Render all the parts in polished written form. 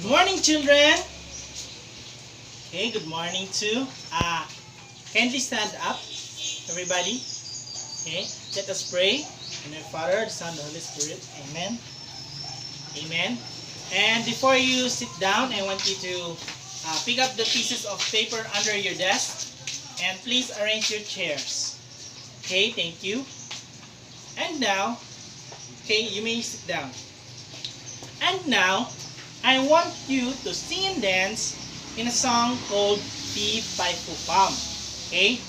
Good morning, children. Okay, good morning too. Kindly stand up, everybody. Okay, let us pray. In the Father, the Son, the Holy Spirit. Amen. Amen. And before you sit down, I want you to pick up the pieces of paper under your desk and please arrange your chairs. Okay, thank you. And now, okay, you may sit down. And now, I want you to sing and dance in a song called Fee Fi Fo Fum. Okay?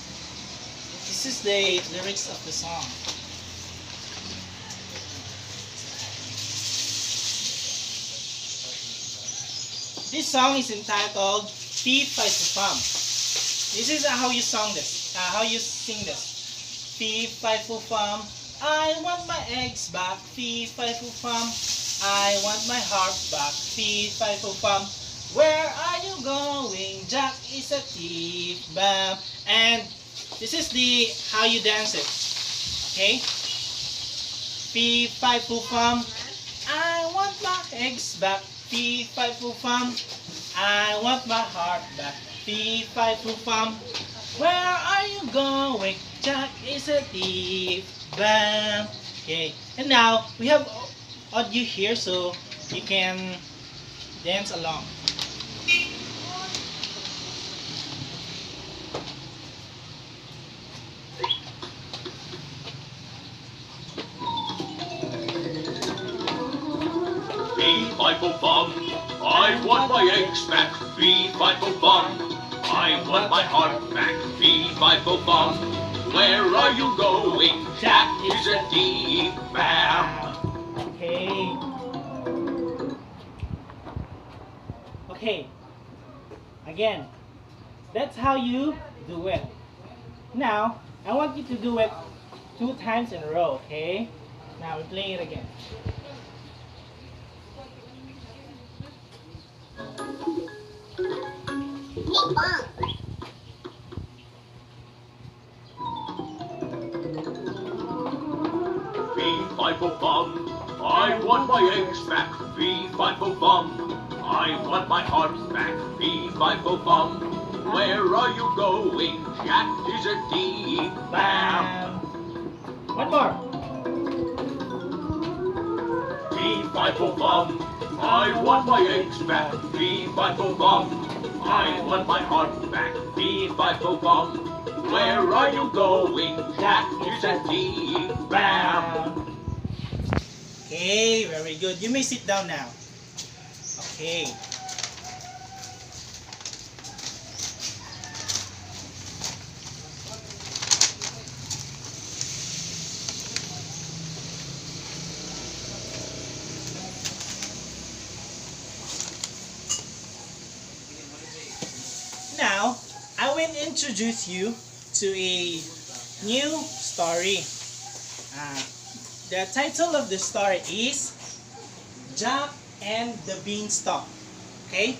This is the lyrics of the song. This song is entitled Fee Fi Fo Fum. This is how you sing this. Fee Fi Fo Fum. I want my eggs back. Fee Fi Fo Fum. I want my harp back. Fee Fi Fo Fum. Where are you going? Jack is a thief. Bam. And this is the how you dance it. Okay? Fee Fi Fo Fum. I want my eggs back. Fee Fi Fo Fum. I want my heart back. Fee Fi Fo Fum. Where are you going? Jack is a thief. Bam. Okay. And now we have audio here so you can dance along. Fee Fi Fo Fum, I want my eggs back. Fee Fi Fo Fum, I want my heart back. Fee Fi Fo Fum, where are you going? Jack is a thief. Bam. Okay. Okay. Again. That's how you do it. Now, I want you to do it 2 times in a row, okay? Now we're playing it again. Fee Fi Fo Fum, I want my eggs back. Fee Fi Fo Fum, I want my heart back. Fee Fi Fo Fum, where are you going? Jack is a thief. Bam. One more. Fee Fi Fo Fum, I want my eggs back. Fee Fi Fo Fum, I want my heart back. Fee Fi Fo Fum, where are you going? Jack is a thief. Bam. Okay, very good. You may sit down now. Okay. Now, I will introduce you to a new story. The title of the story is Jack and the Beanstalk. Okay?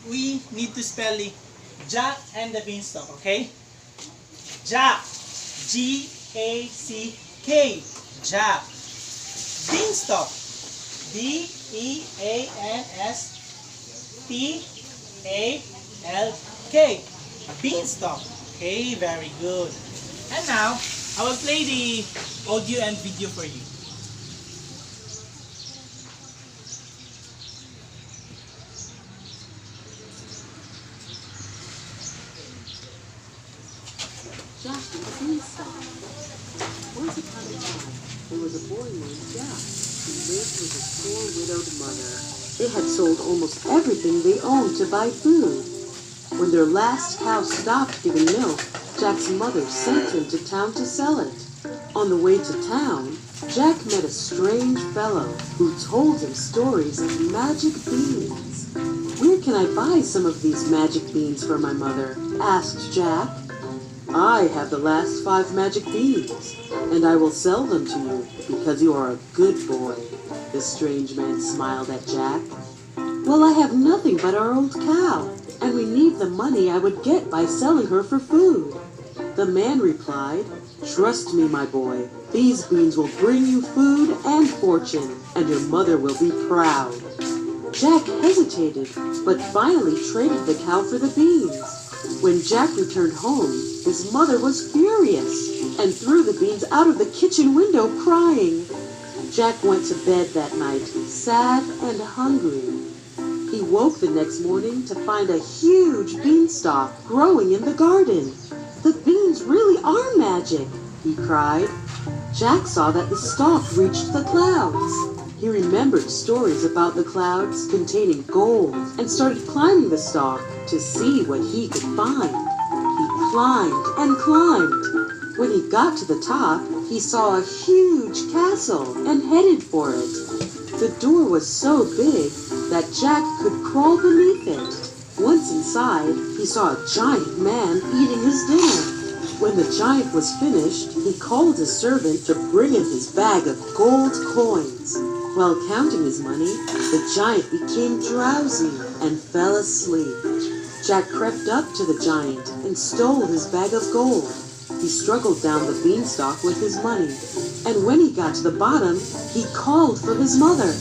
We need to spell it. Jack and the Beanstalk. Okay? Jack. G-A-C-K. Jack. Beanstalk. B-E-A-N-S-T-A-L-K. Beanstalk. Okay, very good. And now, I will play the audio and video for you. Jack and the Beanstalk. Once upon a time, there was a boy named Jack who lived with his poor widowed mother. They had sold almost everything they owned to buy food. When their last cow stopped giving milk, Jack's mother sent him to town to sell it. On the way to town, Jack met a strange fellow who told him stories of magic beans. "Where can I buy some of these magic beans for my mother?" asked Jack. "I have the last 5 magic beans, and I will sell them to you because you are a good boy." The strange man smiled at Jack. "Well, I have nothing but our old cow, and we need the money I would get by selling her for food." The man replied, "Trust me, my boy. These beans will bring you food and fortune, and your mother will be proud." Jack hesitated, but finally traded the cow for the beans. When Jack returned home, his mother was furious and threw the beans out of the kitchen window crying. Jack went to bed that night, sad and hungry. He woke the next morning to find a huge beanstalk growing in the garden. "The beans really are magic," he cried. Jack saw that the stalk reached the clouds. He remembered stories about the clouds containing gold and started climbing the stalk to see what he could find. He climbed and climbed. When he got to the top, he saw a huge castle and headed for it. The door was so big that Jack could crawl beneath it. Once inside, he saw a giant man eating his dinner. When the giant was finished, he called his servant to bring him his bag of gold coins. While counting his money, the giant became drowsy and fell asleep. Jack crept up to the giant and stole his bag of gold. He struggled down the beanstalk with his money, and when he got to the bottom, he called for his mother.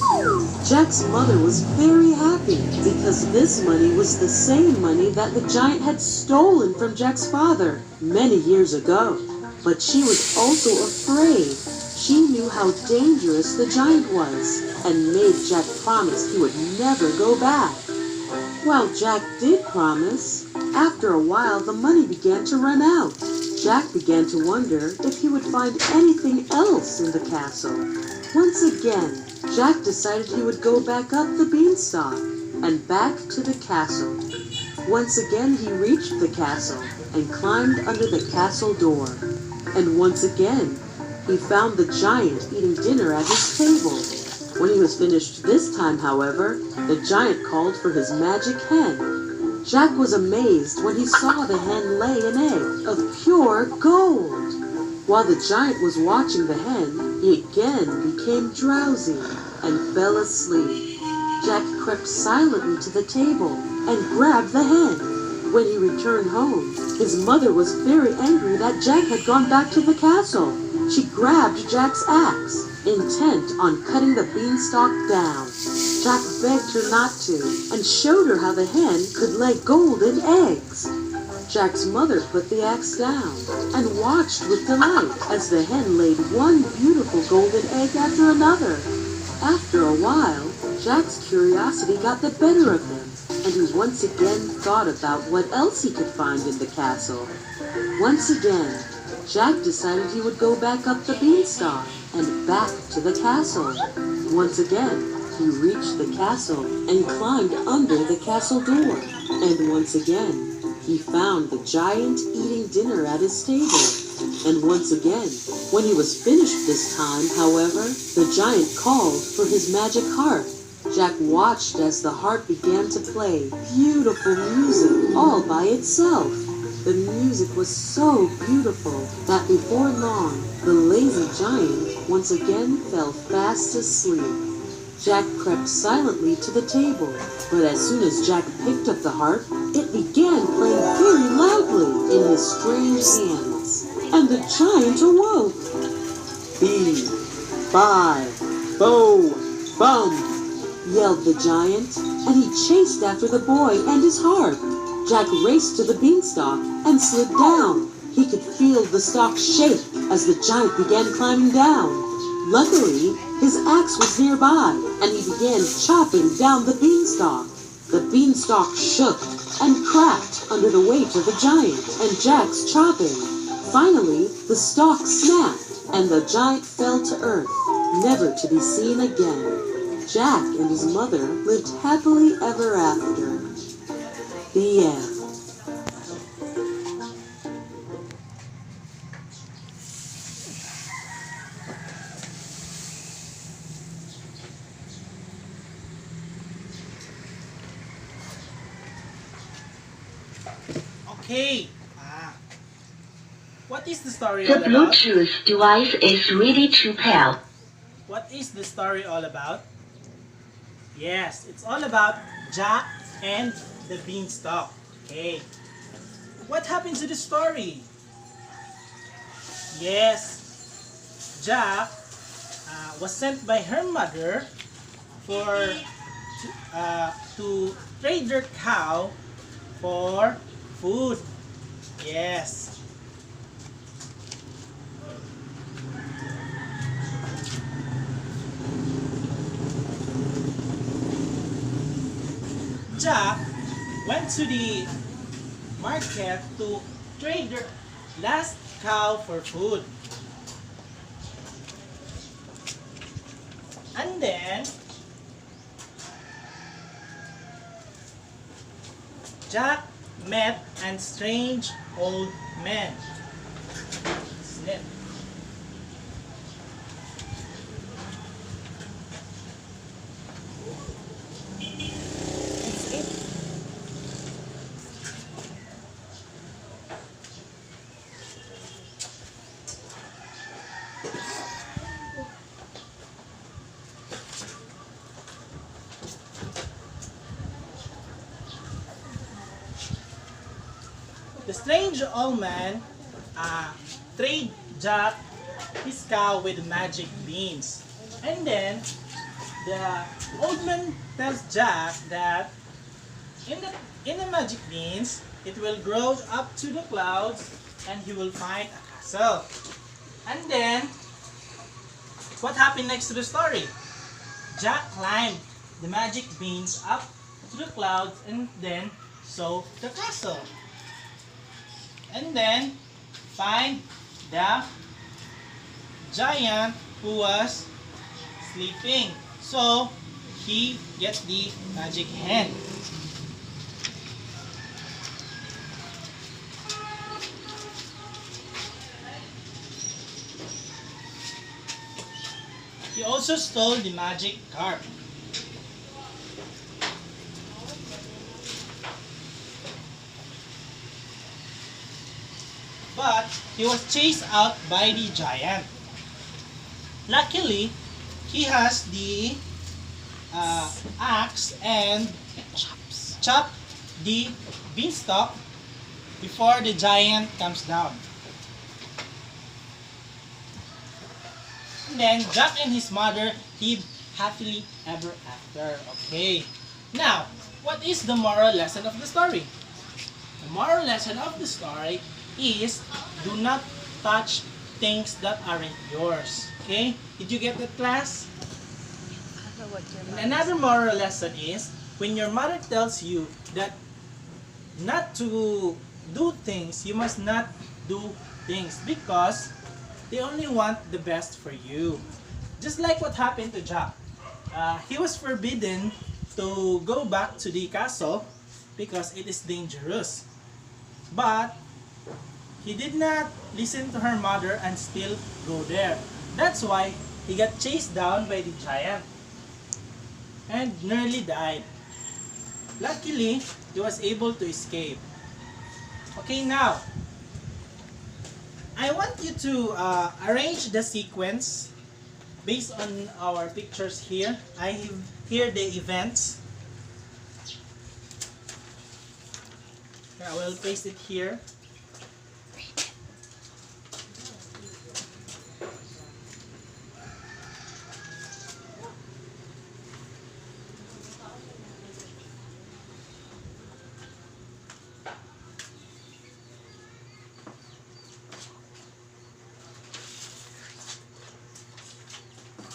Jack's mother was very happy because this money was the same money that the giant had stolen from Jack's father many years ago. But she was also afraid. She knew how dangerous the giant was and made Jack promise he would never go back. Well, Jack did promise. After a while, the money began to run out. Jack began to wonder if he would find anything else in the castle. Once again, Jack decided he would go back up the beanstalk and back to the castle. Once again, he reached the castle and climbed under the castle door. And once again, he found the giant eating dinner at his table. When he was finished this time, however, the giant called for his magic hen. Jack was amazed when he saw the hen lay an egg of pure gold. While the giant was watching the hen, he again became drowsy and fell asleep. Jack crept silently to the table and grabbed the hen. When he returned home, his mother was very angry that Jack had gone back to the castle. She grabbed Jack's axe, intent on cutting the beanstalk down. Jack begged her not to and showed her how the hen could lay golden eggs. Jack's mother put the axe down and watched with delight as the hen laid one beautiful golden egg after another. After a while, Jack's curiosity got the better of him, and he once again thought about what else he could find in the castle. Once again, Jack decided he would go back up the beanstalk and back to the castle. Once again, he reached the castle and climbed under the castle door. And once again, he found the giant eating dinner at his table. And once again, when he was finished this time, however, the giant called for his magic harp. Jack watched as the harp began to play beautiful music all by itself. The music was so beautiful that before long, the lazy giant once again fell fast asleep. Jack crept silently to the table, but as soon as Jack picked up the harp, it began playing very loudly in his strange hands, and the giant awoke. "Fee, fi, fo, fum," yelled the giant, and he chased after the boy and his harp. Jack raced to the beanstalk and slid down. He could feel the stalk shake as the giant began climbing down. Luckily, his axe was nearby, and he began chopping down the beanstalk. The beanstalk shook and cracked under the weight of the giant and Jack's chopping. Finally, the stalk snapped, and the giant fell to earth, never to be seen again. Jack and his mother lived happily ever after. The end. Okay. What is the story The all about? Bluetooth device is ready to pair. What is the story all about? Yes, it's all about Jack and the beanstalk. Okay. What happened to the story? Yes, Jack was sent by her mother for to trade their cow for food. Yes. Jack went to the market to trade their last cow for food. And then Jack met a strange old man. Snip. The strange old man trade Jack his cow with magic beans. And then the old man tells Jack that in the magic beans it will grow up to the clouds and he will find a castle. And then what happened next to the story? Jack climbed the magic beans up to the clouds and then saw the castle. And then find the giant who was sleeping. So he gets the magic hand. He also stole the magic carp. But he was chased out by the giant. Luckily, he has the axe and chop the beanstalk before the giant comes down. And then Jack and his mother live happily ever after. Okay. Now, what is the moral lesson of the story? The moral lesson of the story is do not touch things that aren't yours. Okay? Did you get that, class? And another moral lesson is when your mother tells you that not to do things, you must not do things because they only want the best for you. Just like what happened to Jack. He was forbidden to go back to the castle because it is dangerous. But he did not listen to her mother and still go there. That's why he got chased down by the giant and nearly died. Luckily, he was able to escape. Okay, now, I want you to arrange the sequence based on our pictures here. I have here the events. I will paste it here.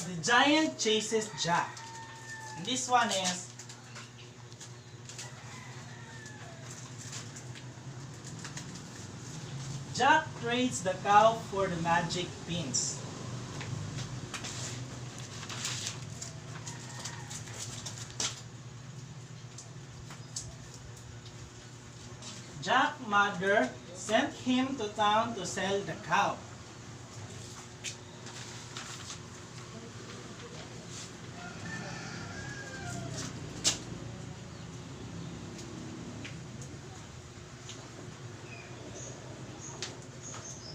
The giant chases Jack. And this one is Jack trades the cow for the magic beans. Jack's mother sent him to town to sell the cow.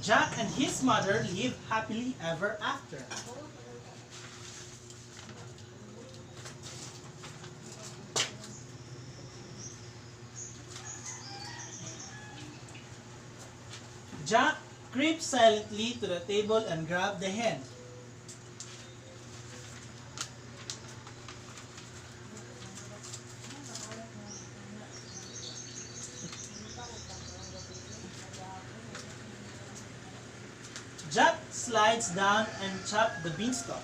Jack and his mother live happily ever after. Jack creeps silently to the table and grabs the hen. slides down and chops the beanstalk.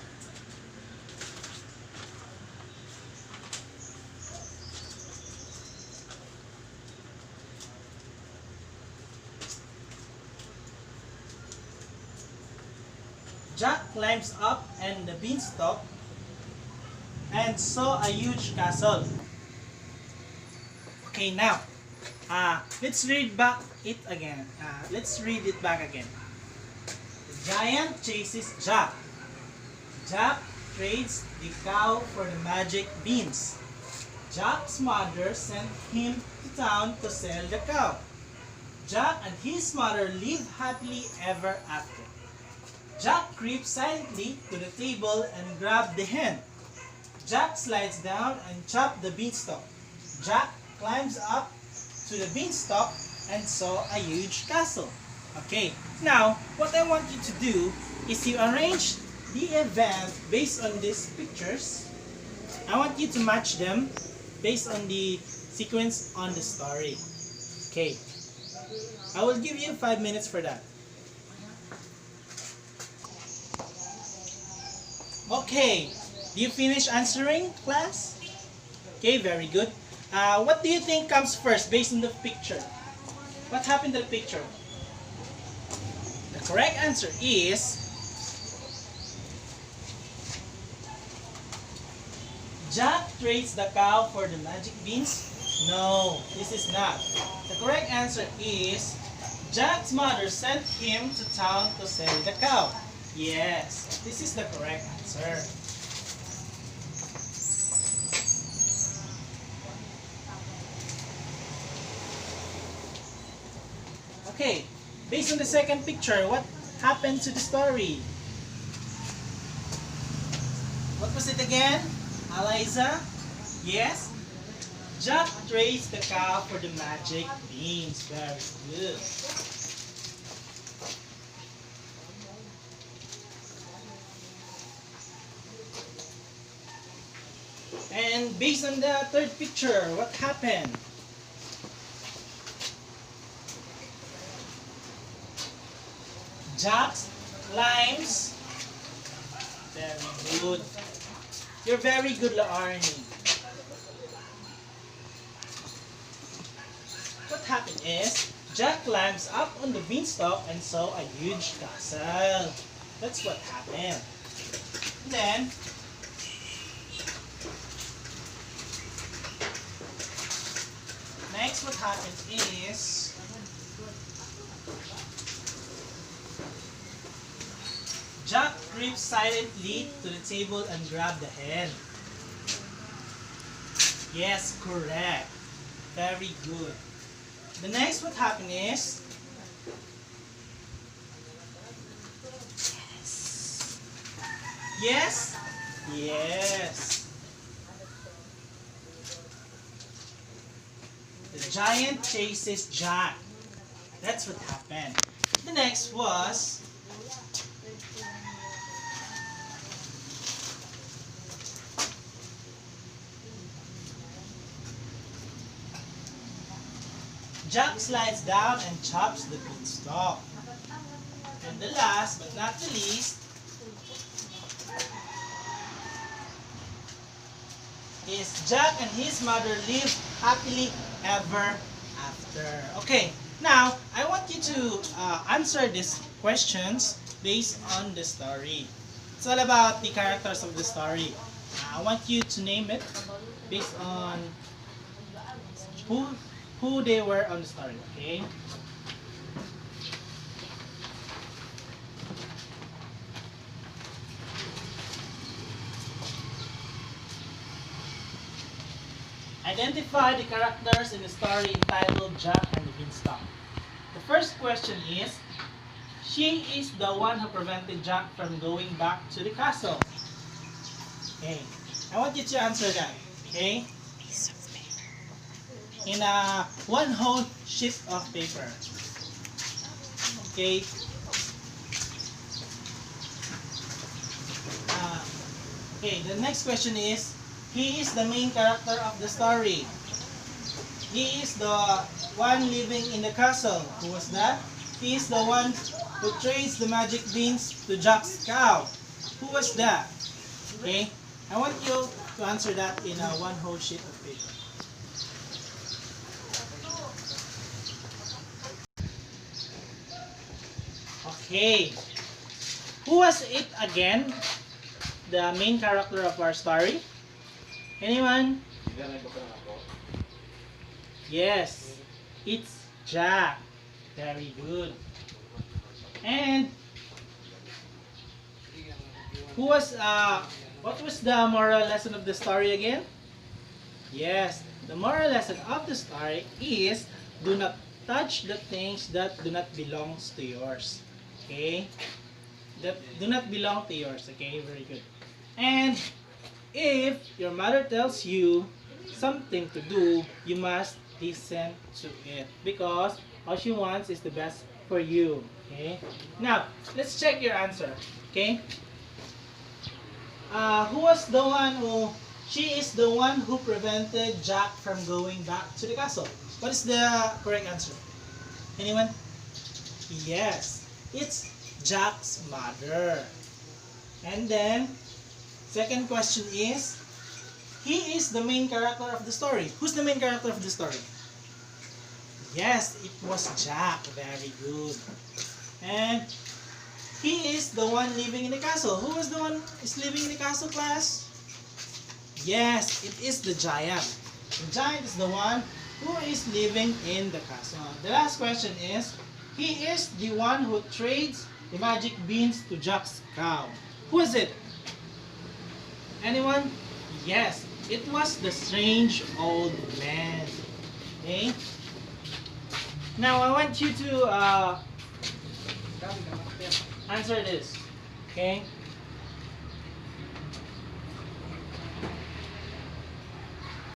Jack climbs up and the beanstalk and saw a huge castle. Okay, now, let's read back it again. Let's read it back again. The giant chases Jack. Jack trades the cow for the magic beans. Jack's mother sent him to town to sell the cow. Jack and his mother live happily ever after. Jack creeps silently to the table and grabs the hen. Jack slides down and chops the beanstalk. Jack climbs up to the beanstalk and saw a huge castle. Okay, now what I want you to do is you arrange the event based on these pictures. I want you to match them based on the sequence on the story. Okay, I will give you 5 minutes for that. Okay, do you finish answering, class? Okay, very good. What do you think comes first based on the picture? What happened to the picture? The correct answer is Jack trades the cow for the magic beans. No, this is not. The correct answer is Jack's mother sent him to town to sell the cow. Yes, this is the correct answer. Okay, based on the second picture, what happened to the story? What was it again, Eliza? Yes? Jack trades the cow for the magic beans. Very good. And based on the third picture, what happened? Jack climbs. Very good. You're very good, Laarni. What happened is, Jack climbs up on the beanstalk and saw a huge castle. That's what happened. Then, next what happened is, Jack creeps silently to the table and grabs the hen. Yes, correct. Very good. The next what happened is, yes, yes. The giant chases Jack. That's what happened. The next was, Jack slides down and chops the beanstalk. And the last but not the least is Jack and his mother live happily ever after. Okay, now I want you to answer these questions based on the story. It's all about the characters of the story. I want you to name it based on who they were on the story, okay? Identify the characters in the story entitled Jack and the Beanstalk. The first question is, she is the one who prevented Jack from going back to the castle. Okay, I want you to answer that, okay? In one whole sheet of paper. Okay. Okay, the next question is, he is the main character of the story. He is the one living in the castle. Who was that? He is the one who trades the magic beans to Jack's cow? Who was that? Okay, I want you to answer that in one whole sheet of paper. Okay, who was it again? The main character of our story? Anyone? Yes, it's Jack. Very good. And what was the moral lesson of the story again? Yes, the moral lesson of the story is do not touch the things that do not belong to yours. Okay? That do not belong to yours. Okay, very good. And if your mother tells you something to do, you must listen to it because all she wants is the best for you. Okay? Now, let's check your answer. Okay? Who was the one who... She is the one who prevented Jack from going back to the castle. What is the correct answer? Anyone? Yes. It's Jack's mother. And then, second question is, he is the main character of the story. Who's the main character of the story? Yes, it was Jack. Very good. And he is the one living in the castle. Who is the one is living in the castle, class? Yes, it is the giant. The giant is the one who is living in the castle. The last question is, he is the one who trades the magic beans to Jack's cow. Who is it? Anyone? Yes, it was the strange old man. Okay? Now I want you to answer this. Okay?